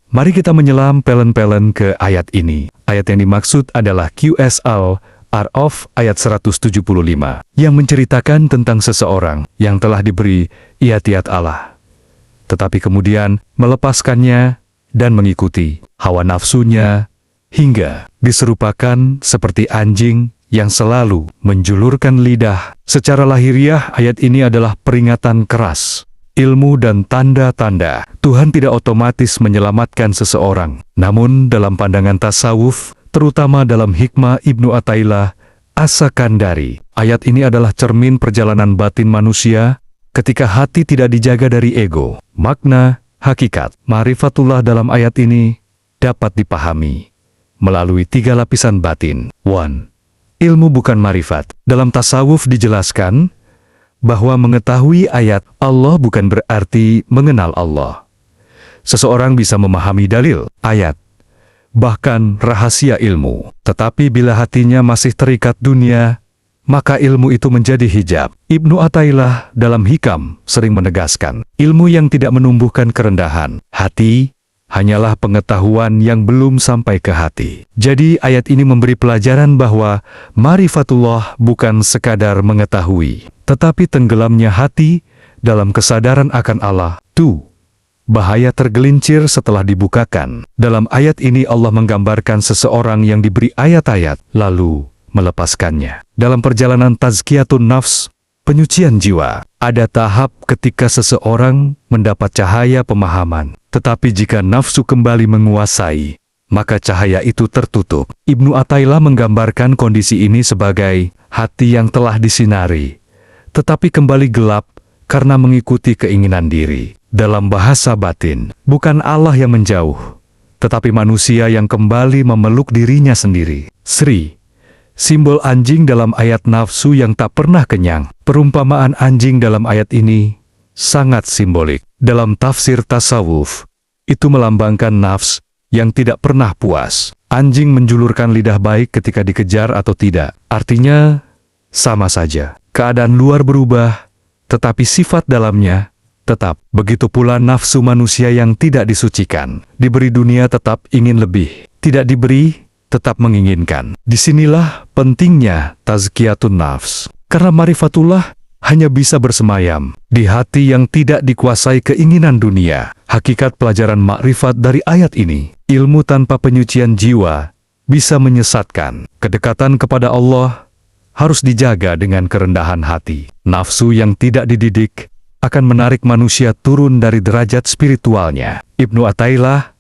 Mari kita menyelam pelen-pelen ke ayat ini. Ayat yang dimaksud adalah Al-A'raf ayat 175, yang menceritakan tentang seseorang yang telah diberi iatiat Allah, tetapi kemudian melepaskannya dan mengikuti hawa nafsunya, hingga diserupakan seperti anjing yang selalu menjulurkan lidah. Secara lahiriah, ayat ini adalah peringatan keras. Ilmu dan tanda-tanda Tuhan tidak otomatis menyelamatkan seseorang. Namun dalam pandangan tasawuf, terutama dalam hikmah Ibnu Athaillah As-Sakandari, ayat ini adalah cermin perjalanan batin manusia ketika hati tidak dijaga dari ego. Makna, hakikat, ma'rifatullah dalam ayat ini dapat dipahami melalui 3 lapisan batin. 1. Ilmu bukan ma'rifat. Dalam tasawuf dijelaskan bahwa mengetahui ayat Allah bukan berarti mengenal Allah. Seseorang bisa memahami dalil, ayat, bahkan rahasia ilmu. Tetapi bila hatinya masih terikat dunia, maka ilmu itu menjadi hijab. Ibnu Athaillah dalam Hikam sering menegaskan, ilmu yang tidak menumbuhkan kerendahan hati hanyalah pengetahuan yang belum sampai ke hati. Jadi ayat ini memberi pelajaran bahwa ma'rifatullah bukan sekadar mengetahui, tetapi tenggelamnya hati dalam kesadaran akan Allah. 2. Bahaya tergelincir setelah dibukakan. Dalam ayat ini Allah menggambarkan seseorang yang diberi ayat-ayat, lalu melepaskannya. Dalam perjalanan tazkiyatun nafs, penyucian jiwa, ada tahap ketika seseorang mendapat cahaya pemahaman. Tetapi jika nafsu kembali menguasai, maka cahaya itu tertutup. Ibnu Athaillah menggambarkan kondisi ini sebagai hati yang telah disinari, tetapi kembali gelap karena mengikuti keinginan diri. Dalam bahasa batin, bukan Allah yang menjauh, tetapi manusia yang kembali memeluk dirinya sendiri. Sri, simbol anjing dalam ayat nafsu yang tak pernah kenyang. Perumpamaan anjing dalam ayat ini sangat simbolik. Dalam tafsir tasawuf, itu melambangkan nafs yang tidak pernah puas. Anjing menjulurkan lidah baik ketika dikejar atau tidak. Artinya, sama saja. Keadaan luar berubah, tetapi sifat dalamnya tetap. Begitu pula nafsu manusia yang tidak disucikan. Diberi dunia tetap ingin lebih. Tidak diberi, tetap menginginkan. Disinilah pentingnya tazkiyatun nafs. Karena ma'rifatullah hanya bisa bersemayam di hati yang tidak dikuasai keinginan dunia. Hakikat pelajaran makrifat dari ayat ini, ilmu tanpa penyucian jiwa bisa menyesatkan. Kedekatan kepada Allah harus dijaga dengan kerendahan hati. Nafsu yang tidak dididik akan menarik manusia turun dari derajat spiritualnya. Ibnu Athaillah